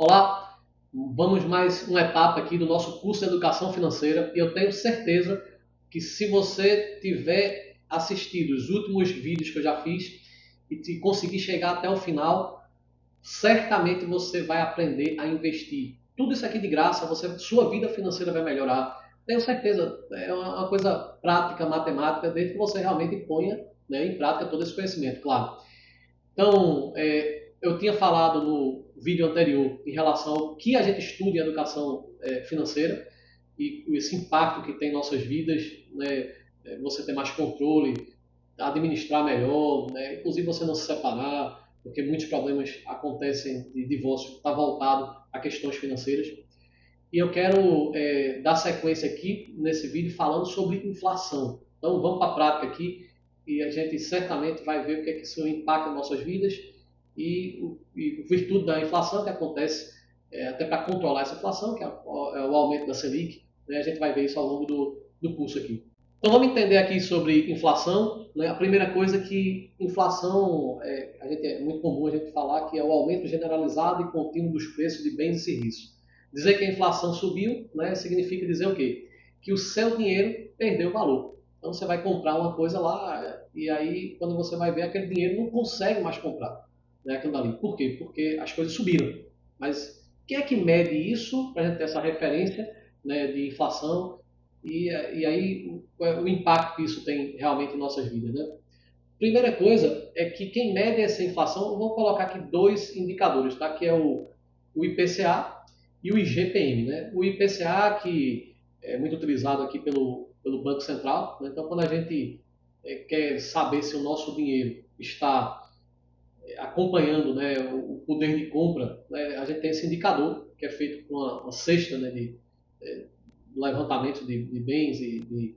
Olá, vamos mais uma etapa aqui do nosso curso de Educação Financeira e eu tenho certeza que se você tiver assistido os últimos vídeos que eu já fiz e conseguir chegar até o final, certamente você vai aprender a investir. Tudo isso aqui de graça, sua vida financeira vai melhorar. Tenho certeza, é uma coisa prática, matemática, desde que você realmente ponha, né, em prática todo esse conhecimento, claro. Então, eu tinha falado no vídeo anterior em relação ao que a gente estuda em educação financeira e esse impacto que tem em nossas vidas, né, você ter mais controle, administrar melhor, né, inclusive você não se separar, porque muitos problemas acontecem de divórcio, está voltado a questões financeiras. E eu quero dar sequência aqui nesse vídeo falando sobre inflação. Então vamos para a prática aqui e a gente certamente vai ver o que é que isso impacta em nossas vidas e virtude da inflação que acontece até para controlar essa inflação, que é o aumento da Selic, né? A gente vai ver isso ao longo do curso aqui. Então vamos entender aqui sobre inflação, né? A primeira coisa é que inflação, é muito comum a gente falar que é o aumento generalizado e contínuo dos preços de bens e serviços. Dizer que a inflação subiu, né, significa dizer o quê? Que o seu dinheiro perdeu valor. Então você vai comprar uma coisa lá e aí quando você vai ver aquele dinheiro não consegue mais comprar, né, aquilo dali. Por quê? Porque as coisas subiram. Mas quem é que mede isso para a gente ter essa referência, né, de inflação e aí o impacto que isso tem realmente em nossas vidas, né? Primeira coisa é que quem mede essa inflação, eu vou colocar aqui dois indicadores, tá? Que é o IPCA e o IGPM, né? O IPCA que é muito utilizado aqui pelo Banco Central, né? Então quando a gente quer saber se o nosso dinheiro está acompanhando, né, o poder de compra, né, a gente tem esse indicador que é feito com uma cesta, né, de levantamento de bens e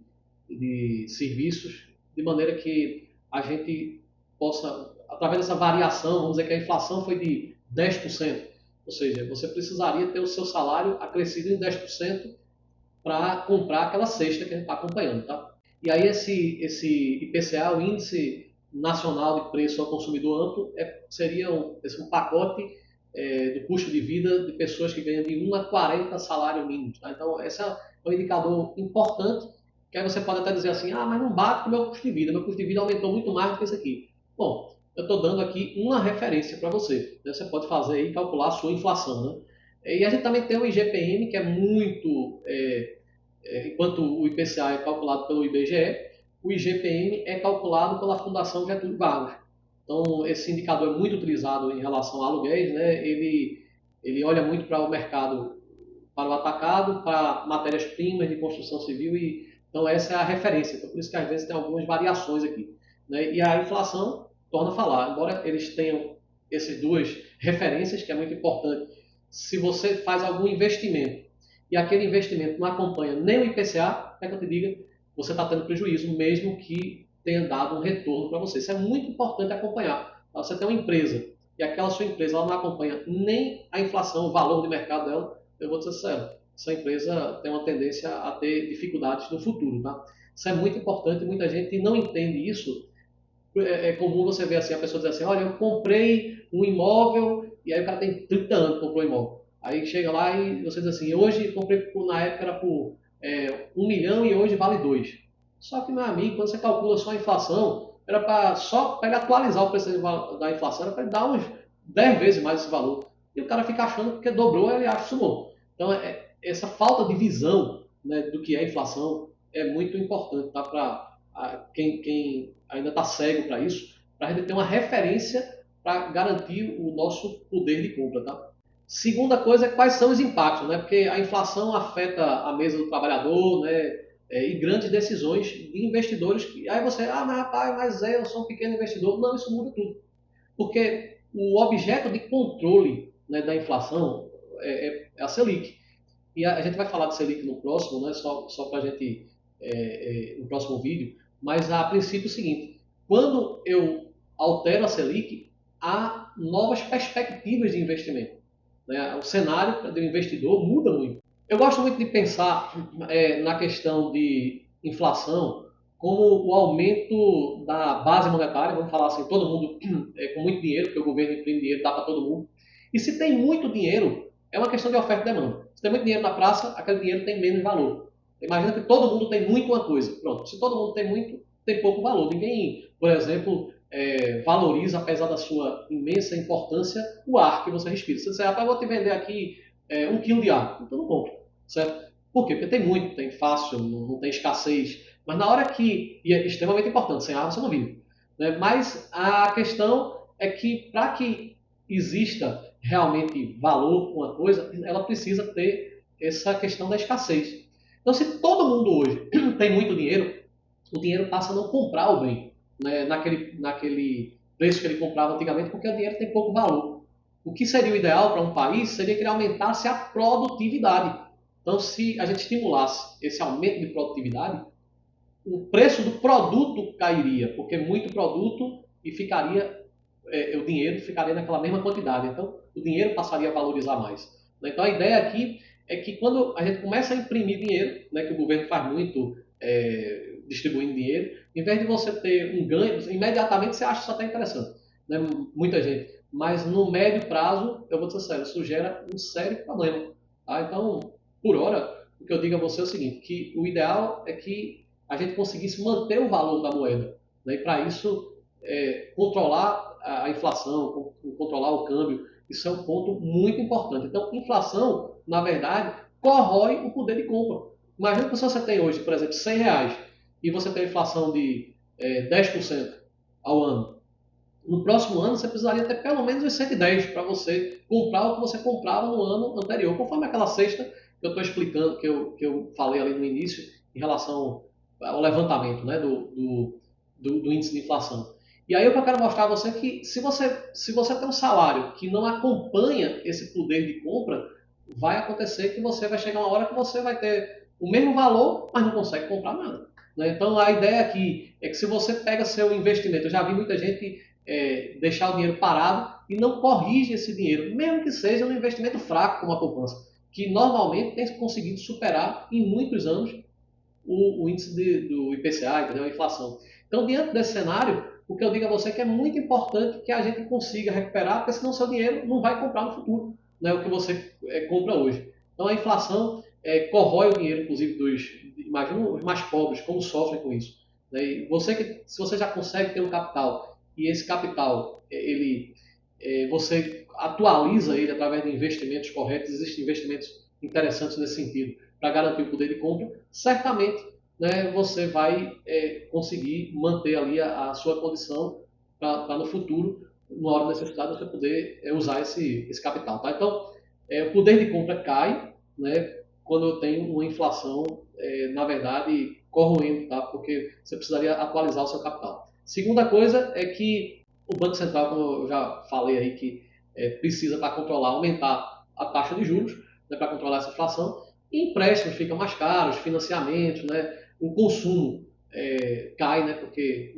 de serviços, de maneira que a gente possa, através dessa variação, vamos dizer que a inflação foi de 10%, ou seja, você precisaria ter o seu salário acrescido em 10% para comprar aquela cesta que a gente está acompanhando, tá? E aí esse IPCA, o Índice Nacional de Preço ao Consumidor Amplo, seria um pacote do custo de vida de pessoas que ganham de 1 a 40 salários mínimos. Tá? Então, esse é um indicador importante, que aí você pode até dizer assim, mas não bate com o meu custo de vida aumentou muito mais do que isso aqui. Bom, eu estou dando aqui uma referência para você. Você pode fazer aí, calcular a sua inflação. Né? E a gente também tem o IGPM, que é muito... enquanto o IPCA é calculado pelo IBGE, o IGPM é calculado pela Fundação Getúlio Vargas. Então, esse indicador é muito utilizado em relação a aluguéis, né? Ele olha muito para o mercado, para o atacado, para matérias-primas de construção civil, então essa é a referência. Então, por isso que às vezes tem algumas variações aqui. Né? E a inflação torna a falar, embora eles tenham essas duas referências, que é muito importante, se você faz algum investimento e aquele investimento não acompanha nem o IPCA, é que eu te diga, você está tendo prejuízo, mesmo que tenha dado um retorno para você. Isso é muito importante acompanhar. Você tem uma empresa e aquela sua empresa ela não acompanha nem a inflação, o valor de mercado dela, eu vou dizer sério, essa empresa tem uma tendência a ter dificuldades no futuro. Tá? Isso é muito importante, muita gente não entende isso. É comum você ver assim, a pessoa dizer assim, olha, eu comprei um imóvel e aí o cara tem 30 anos que comprou um imóvel. Aí chega lá e você diz assim, hoje comprei na época era por 1 milhão e hoje vale 2. Só que, meu amigo, quando você calcula só a inflação, era para só para ele atualizar o preço da inflação, era para ele dar uns 10 vezes mais esse valor. E o cara fica achando que porque dobrou, ele acha isso bom. Então, essa falta de visão, né, do que é inflação é muito importante, tá? Para quem ainda está cego para isso, para a gente ter uma referência para garantir o nosso poder de compra, tá? Segunda coisa é quais são os impactos, né? Porque a inflação afeta a mesa do trabalhador, né? E grandes decisões de investidores. Aí você, mas rapaz, mas eu sou um pequeno investidor. Não, isso muda tudo. Porque o objeto de controle, né, da inflação é a Selic. E a gente vai falar de Selic no próximo, né? Só para a gente, no próximo vídeo. Mas a princípio é o seguinte: quando eu altero a Selic, há novas perspectivas de investimento. Né? O cenário do investidor muda muito. Eu gosto muito de pensar na questão de inflação como o aumento da base monetária, vamos falar assim, todo mundo com muito dinheiro, porque o governo imprime dinheiro, dá para todo mundo. E se tem muito dinheiro, É uma questão de oferta e demanda. Se tem muito dinheiro na praça, aquele dinheiro tem menos valor. Imagina que todo mundo tem muito uma coisa. Pronto, se todo mundo tem muito, tem pouco valor. Ninguém, por exemplo, valoriza, apesar da sua imensa importância, o ar que você respira. Se você disser, eu vou te vender aqui 1 quilo de ar, então não compra, certo? Por quê? Porque tem muito, tem fácil, não tem escassez. Mas na hora que, e é extremamente importante, sem ar você não vive. Né? Mas a questão é que para que exista realmente valor com uma coisa, ela precisa ter essa questão da escassez. Então, se todo mundo hoje tem muito dinheiro, o dinheiro passa a não comprar o bem, né, naquele preço que ele comprava antigamente, porque o dinheiro tem pouco valor. O que seria o ideal para um país seria que ele aumentasse a produtividade. Então, se a gente estimulasse esse aumento de produtividade, o preço do produto cairia, porque muito produto e ficaria o dinheiro ficaria naquela mesma quantidade. Então, o dinheiro passaria a valorizar mais. Né? Então, a ideia aqui é que quando a gente começa a imprimir dinheiro, né, que o governo faz muito distribuindo dinheiro, em vez de você ter um ganho, imediatamente você acha isso até interessante. Né? Muita gente. Mas no médio prazo, eu vou dizer sério, isso gera um sério problema. Tá? Então, por hora, o que eu digo a você é o seguinte, que o ideal é que a gente conseguisse manter o valor da moeda. Né? E para isso, controlar a inflação, controlar o câmbio, isso é um ponto muito importante. Então, inflação, na verdade, corrói o poder de compra. Imagina que se você tem hoje, por exemplo, R$ 100 e você tem inflação de 10% ao ano. No próximo ano, você precisaria ter pelo menos os 110 para você comprar o que você comprava no ano anterior, conforme aquela cesta que eu estou explicando, que eu falei ali no início, em relação ao levantamento, né, do índice de inflação. E aí o que eu quero mostrar a você é que se você tem um salário que não acompanha esse poder de compra, vai acontecer que você vai chegar uma hora que você vai ter o mesmo valor, mas não consegue comprar nada. Né? Então a ideia aqui é que se você pega seu investimento, eu já vi muita gente deixar o dinheiro parado e não corrige esse dinheiro, mesmo que seja um investimento fraco como a poupança, que normalmente tem conseguido superar em muitos anos o índice do IPCA, entendeu? A inflação. Então, diante desse cenário, o que eu digo a você é que é muito importante que a gente consiga recuperar, porque senão seu dinheiro não vai comprar no futuro, né, o que você compra hoje. Então, a inflação corrói o dinheiro, inclusive, imagina os mais pobres, como sofrem com isso. Né? E se você já consegue ter um capital, e esse capital, você atualiza ele através de investimentos corretos, existem investimentos interessantes nesse sentido, para garantir o poder de compra, certamente, né, você vai conseguir manter ali a sua condição para no futuro, numa hora de necessidade, você poder usar esse capital. Tá? Então, o poder de compra cai, né, quando eu tenho uma inflação, na verdade, corroendo, tá? Porque você precisaria atualizar o seu capital. Segunda coisa é que o Banco Central, como eu já falei aí, que precisa para controlar, aumentar a taxa de juros, né, para controlar essa inflação, e empréstimos ficam mais caros, financiamentos, né, o consumo cai, né, porque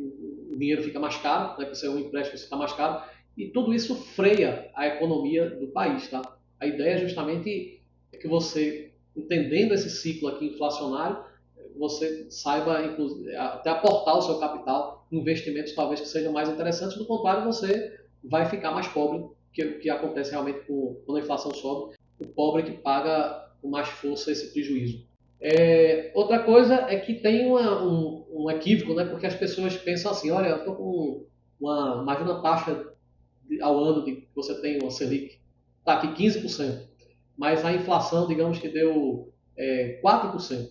o dinheiro fica mais caro, né, porque se é um empréstimo fica mais caro, e tudo isso freia a economia do país. Tá? A ideia é justamente que você, entendendo esse ciclo aqui inflacionário, você saiba até aportar o seu capital em investimentos talvez que sejam mais interessantes, do contrário você vai ficar mais pobre, que acontece realmente quando a inflação sobe, o pobre que paga com mais força esse prejuízo. Outra coisa é que tem um equívoco, né? Porque as pessoas pensam assim, olha, eu estou com imagina a taxa ao ano que você tem uma Selic, está aqui 15%, mas a inflação, digamos que deu 4%.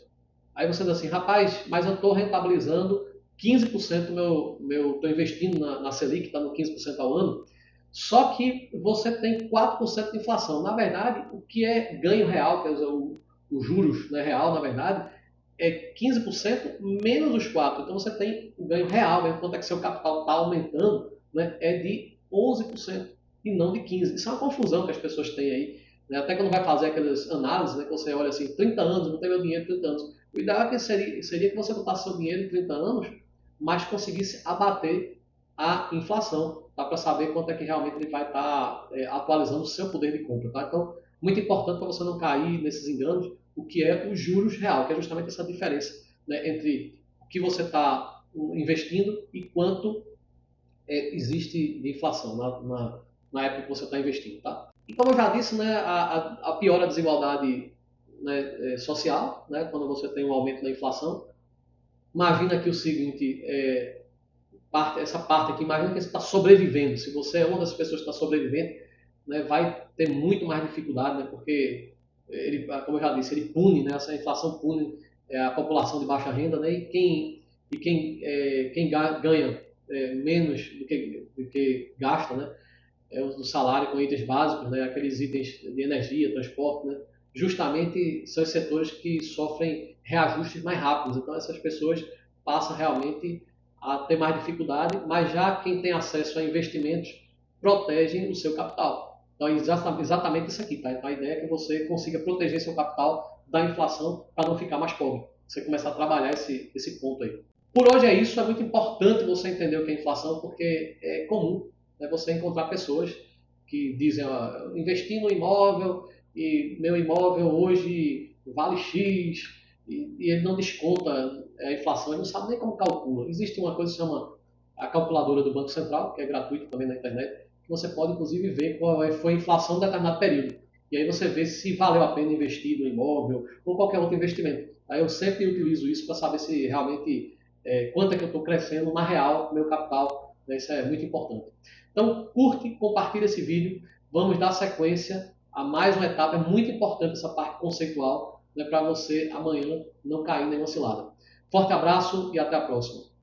Aí você diz assim, rapaz, mas eu estou rentabilizando 15% estou investindo na Selic, está no 15% ao ano, só que você tem 4% de inflação. Na verdade, o que é ganho real, quer dizer, o juros, né, real, na verdade, é 15% menos os 4%. Então você tem o ganho real, mesmo quanto é que seu capital está aumentando, né, é de 11% e não de 15%. Isso é uma confusão que as pessoas têm aí. Né? Até quando vai fazer aquelas análises, né, que você olha assim, 30 anos, não tem meu dinheiro 30 anos. O ideal seria que você botasse seu dinheiro em 30 anos, mas conseguisse abater a inflação, tá? Para saber quanto é que realmente ele vai estar atualizando o seu poder de compra. Tá? Então, muito importante para você não cair nesses enganos, o que é os juros real, que é justamente essa diferença, né, entre o que você está investindo e quanto existe de inflação na época que você está investindo. Tá? E como eu já disse, né, a pior a desigualdade, né, social, né, quando você tem um aumento da inflação. Imagina aqui o seguinte, essa parte aqui, imagina que você está sobrevivendo. Se você é uma das pessoas que está sobrevivendo, né, vai ter muito mais dificuldade, né, porque ele, como eu já disse, ele pune, né, essa inflação pune a população de baixa renda, né, quem ganha menos do que gasta, né, do salário com itens básicos, né, aqueles itens de energia, transporte, né, justamente são os setores que sofrem reajustes mais rápidos. Então essas pessoas passam realmente a ter mais dificuldade, mas já quem tem acesso a investimentos protegem o seu capital. Então é exatamente isso aqui, tá? Então a ideia é que você consiga proteger seu capital da inflação para não ficar mais pobre. Você começar a trabalhar esse ponto aí. Por hoje é isso, é muito importante você entender o que é inflação, porque é comum, né, você encontrar pessoas que dizem, ó, investi no imóvel e meu imóvel hoje vale X e ele não desconta a inflação, ele não sabe nem como calcula. Existe uma coisa que se chama a calculadora do Banco Central, que é gratuita também na internet, que você pode inclusive ver qual foi a inflação em determinado período. E aí você vê se valeu a pena investir no imóvel ou qualquer outro investimento. Aí eu sempre utilizo isso para saber se realmente quanto é que eu estou crescendo na real meu capital, né? Isso é muito importante. Então curte, compartilha esse vídeo, vamos dar sequência a mais uma etapa, é muito importante essa parte conceitual, né, para você amanhã não cair em nenhuma cilada. Forte abraço e até a próxima.